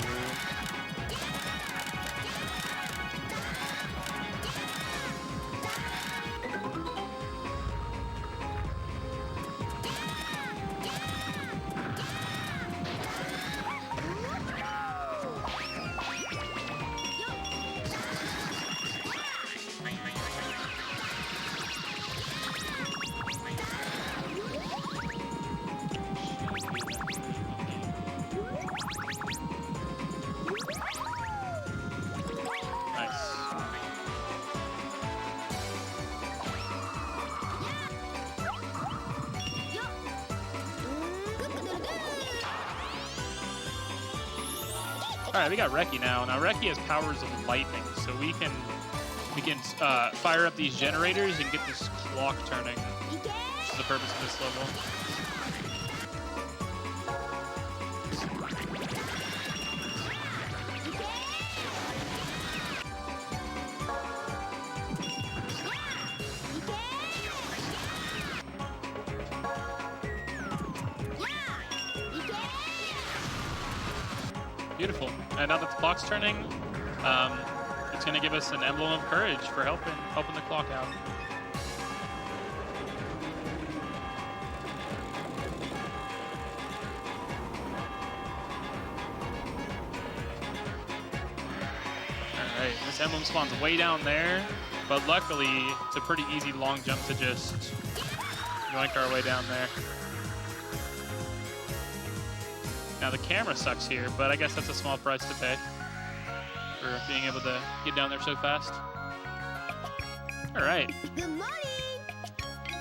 blue. All right, we got Reki now. Now Reki has powers of lightning, so we can fire up these generators and get this clock turning, which is the purpose of this level. Beautiful. And now that the clock's turning, it's going to give us an emblem of courage for helping the clock out. All right, this emblem spawns way down there, but luckily it's a pretty easy long jump to just yoink our way down there. Now the camera sucks here, but I guess that's a small price to pay for being able to get down there so fast. All right. Good morning.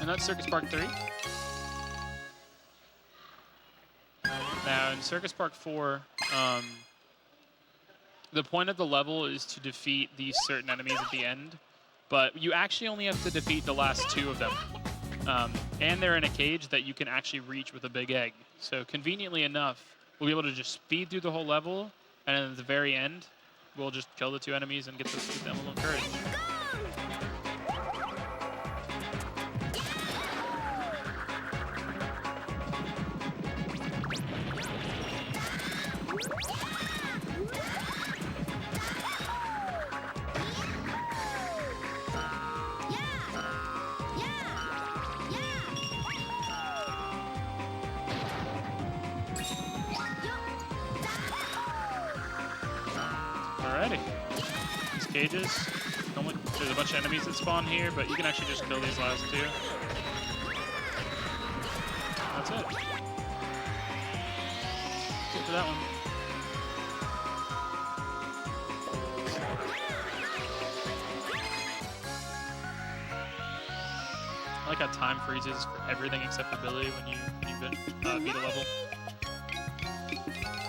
And that's Circus Park 3. Now in Circus Park 4, the point of the level is to defeat these certain enemies at the end, but you actually only have to defeat the last 2 of them. And they're in a cage that you can actually reach with a big egg. So conveniently enough, we'll be able to just speed through the whole level, and then at the very end, we'll just kill the 2 enemies and get the emblem of courage. Alrighty. These cages. Normally, there's a bunch of enemies that spawn here, but you can actually just kill these last two. That's it. That's it for that one. I like how time freezes for everything except ability when you beat a level.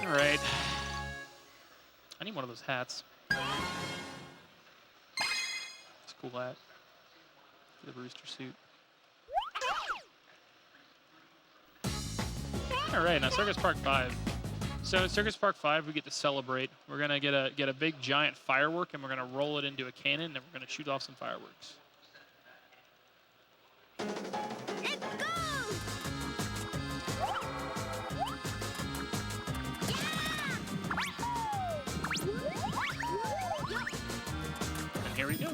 All right. I need one of those hats. It's a cool hat. The rooster suit. All right, now Circus Park 5. So in Circus Park 5, we get to celebrate. We're gonna get a big giant firework, and we're gonna roll it into a cannon, and we're gonna shoot off some fireworks. Let's go! And here we go.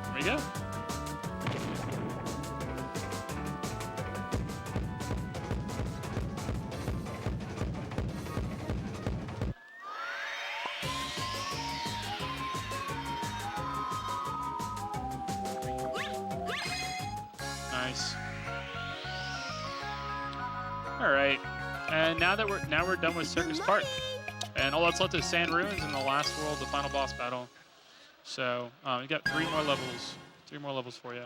Here we go. Nice. All right, and now we're done with Circus Park, and all that's left is Sand Ruins and the last world, the final boss battle. So we got 3 more levels. 3 more levels for you.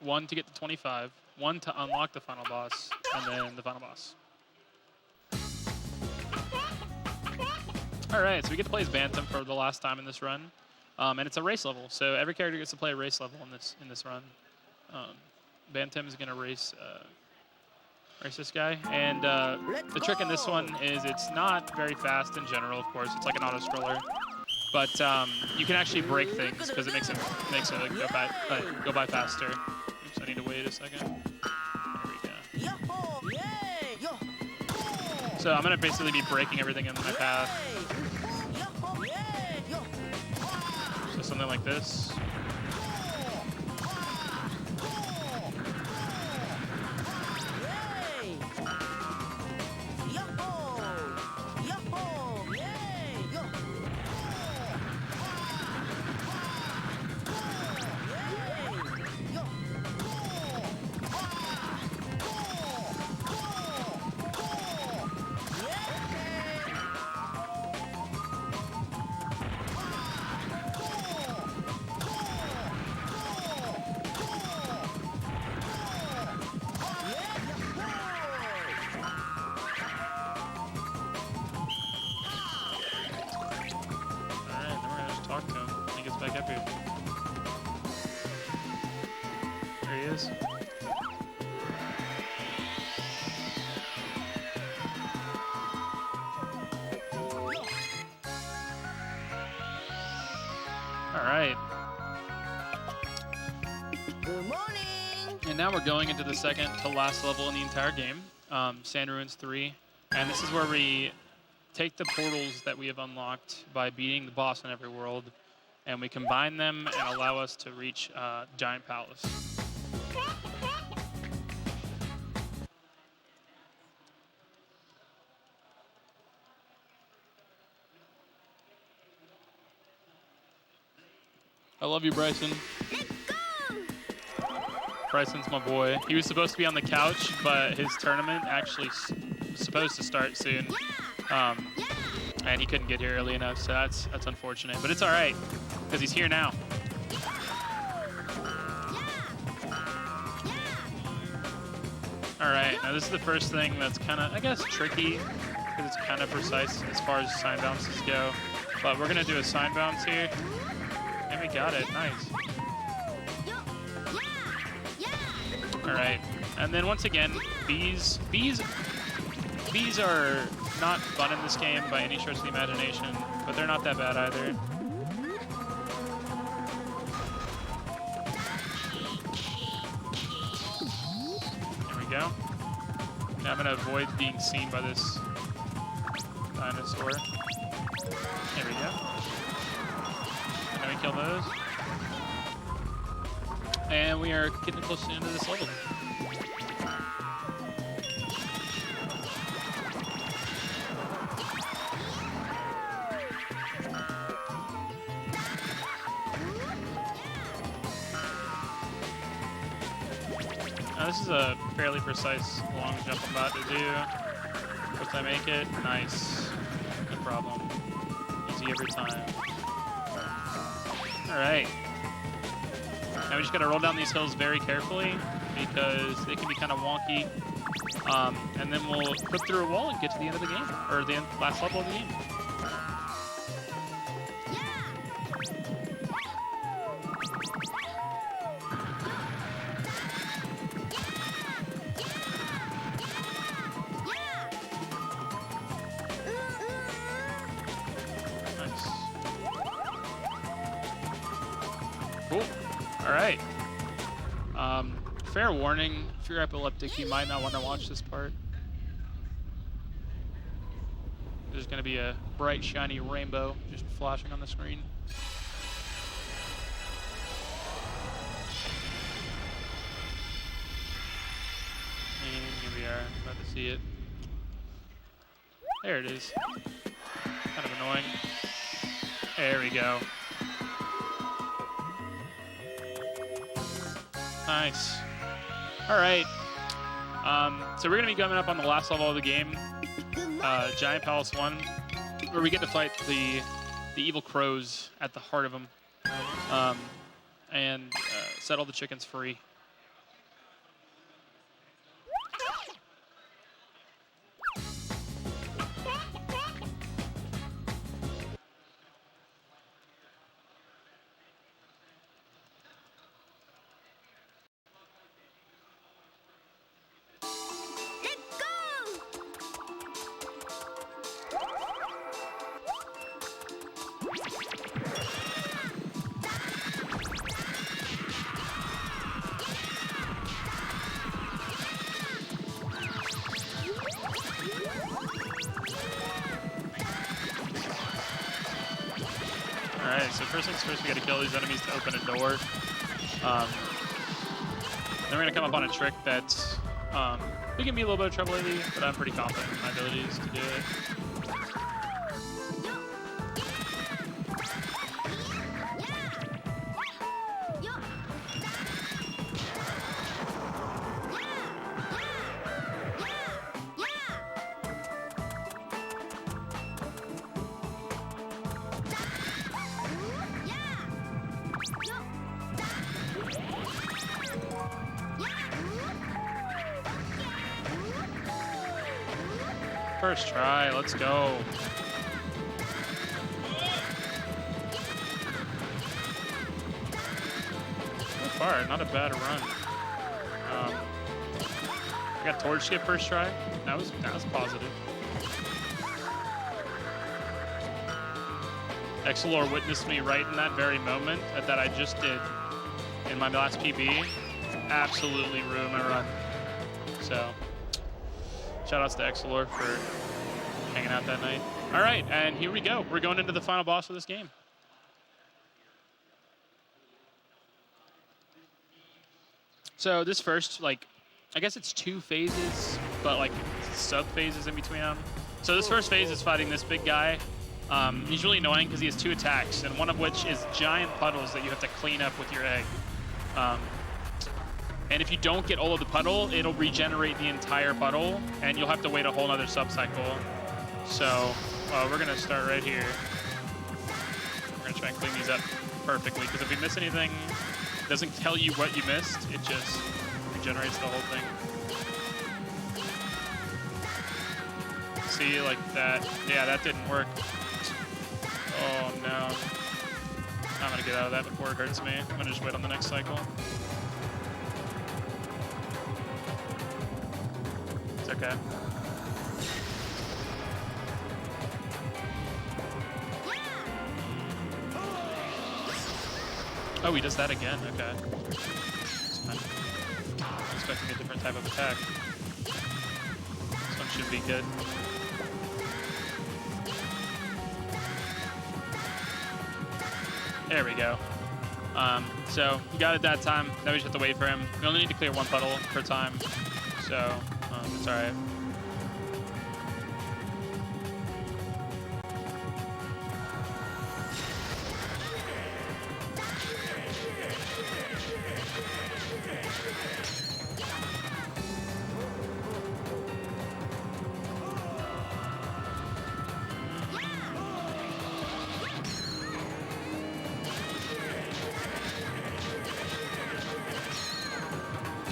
1 to get to 25, 1 to unlock the final boss, and then the final boss. All right, so we get to play as Bantam for the last time in this run, and it's a race level. So every character gets to play a race level in this run. Bantam is gonna race this guy, and the trick in this one is it's not very fast in general. Of course, it's like an auto scroller. But you can actually break things because it makes it go by faster. Oops, I need to wait a second. There we go. So I'm gonna basically be breaking everything in my path. So something like this. Talk to him when he gets back up here. There he is. All right. Good morning! And now we're going into the second to last level in the entire game, Sand Ruins 3. And this is where we take the portals that we have unlocked by beating the boss in every world, and we combine them and allow us to reach Giant Palace. I love you, Bryson. Let's go! Bryson's my boy. He was supposed to be on the couch, but his tournament actually was supposed to start soon. And he couldn't get here early enough, so that's unfortunate. But it's all right, because he's here now. All right, now this is the first thing that's kind of, I guess, tricky, because it's kind of precise as far as sign bounces go. But we're gonna do a sign bounce here, and we got it, nice. All right, and then once again, bees are not fun in this game by any stretch of the imagination, but they're not that bad either. There we go. Now I'm gonna avoid being seen by this dinosaur. There we go. Can't kill those. And we are getting close to the end of this level. Now this is a fairly precise long jump I'm about to do. Once I make it, nice. No problem. Easy every time. Alright. Now we just gotta roll down these hills very carefully because they can be kind of wonky. And then we'll flip through a wall and get to the end of the game, or the last level of the game. Nice. Cool. All right. Fair warning, if you're epileptic, you might not want to watch this part. There's going to be a bright, shiny rainbow just flashing on the screen. And here we are, about to see it. There it is. Kind of annoying. There we go. Nice. All right. So we're gonna be coming up on the last level of the game, Giant Palace 1, where we get to fight the evil crows at the heart of them, and set all the chickens free. Alright, so first things first, we gotta kill these enemies to open a door. Then we're gonna come up on a trick that we can be a little bit of trouble lately, but I'm pretty confident in my abilities to do it. First try, let's go. So far, not a bad run. I got torch skip first try. That was positive. Excelor witnessed me right in that very moment that I just did in my last PB. Absolutely ruined my run. So. Shoutouts to Excelor for hanging out that night. All right, and here we go. We're going into the final boss of this game. So this first, like, I guess it's 2 phases, but like sub-phases in between them. So this first phase is fighting this big guy. He's really annoying because he has 2 attacks, and one of which is giant puddles that you have to clean up with your egg. And if you don't get all of the puddle, it'll regenerate the entire puddle, and you'll have to wait a whole other sub-cycle. So we're gonna start right here. We're gonna try and clean these up perfectly, because if we miss anything, it doesn't tell you what you missed, it just regenerates the whole thing. See, like that. Yeah, that didn't work. Oh no. I'm gonna get out of that before it hurts me. I'm gonna just wait on the next cycle. It's okay. Oh, he does that again. Okay. It's fine. I'm expecting a different type of attack. This one should be good. There we go. So you got it that time. Now we just have to wait for him. We only need to clear 1 puddle per time. So it's all right.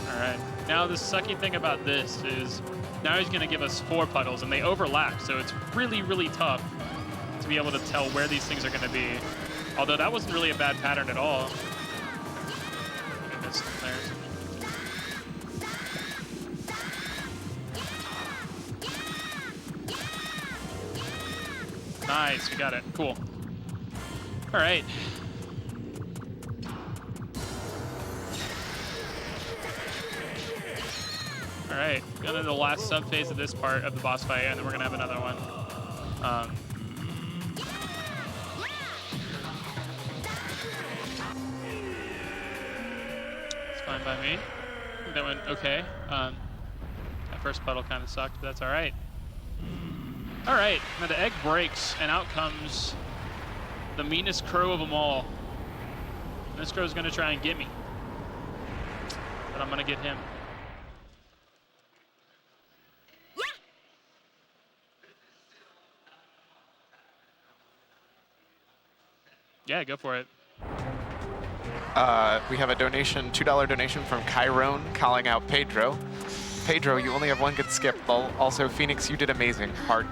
Alright, now the sucky thing about this is now he's going to give us 4 puddles, and they overlap, so it's really, really tough to be able to tell where these things are going to be. Although that wasn't really a bad pattern at all. I missed there. Nice, we got it. Cool. Alright. All right, go to the last sub phase of this part of the boss fight, and then we're gonna have another one. It's fine by me. That went okay. That first puddle kind of sucked, but that's all right. All right, now the egg breaks, and out comes the meanest crow of them all. And this crow's gonna try and get me, but I'm gonna get him. Yeah, go for it. We have a donation, $2 donation from Chiron calling out Pedro. Pedro, you only have 1 good skip. Also, Phoenix, you did amazing. Heart.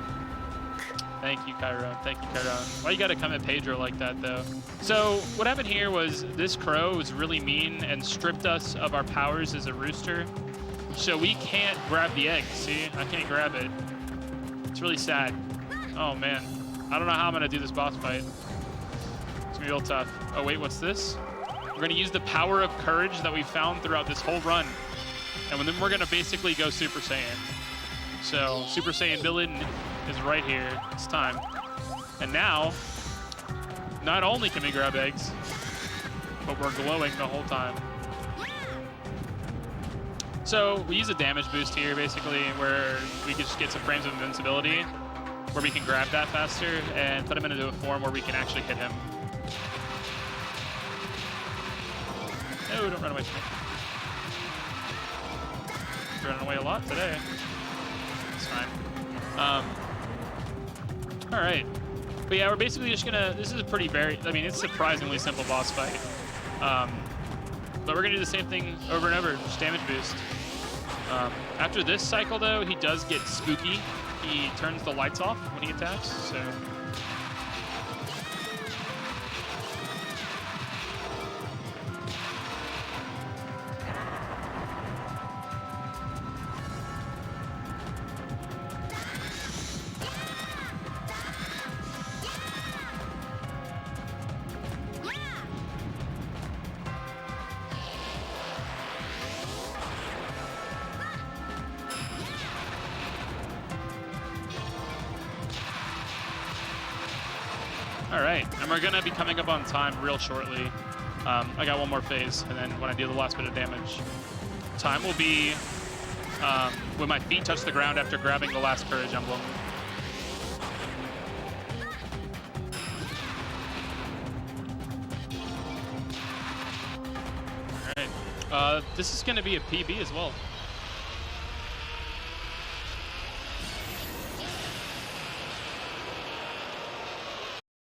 Thank you, Chiron. Thank you, Chiron. Why you gotta come at Pedro like that, though? So what happened here was this crow was really mean and stripped us of our powers as a rooster. So we can't grab the egg. See, I can't grab it. It's really sad. Oh man, I don't know how I'm gonna do this boss fight. It's gonna be real tough. Oh wait, what's this? We're gonna use the power of courage that we found throughout this whole run. And then we're gonna basically go Super Saiyan. So Super Saiyan villain is right here. It's time. And now, not only can we grab eggs, but we're glowing the whole time. So we use a damage boost here, basically, where we can just get some frames of invincibility, where we can grab that faster and put him into a form where we can actually hit him. No, don't run away from me. He's running away a lot today. It's fine. All right. But yeah, we're basically just gonna, this is a pretty it's surprisingly simple boss fight. But we're gonna do the same thing over and over, just damage boost. After this cycle though, he does get spooky. He turns the lights off when he attacks, so. All right, and we're gonna be coming up on time real shortly. I got 1 more phase, and then when I do the last bit of damage, time will be when my feet touch the ground after grabbing the last courage emblem. All right, this is gonna be a PB as well.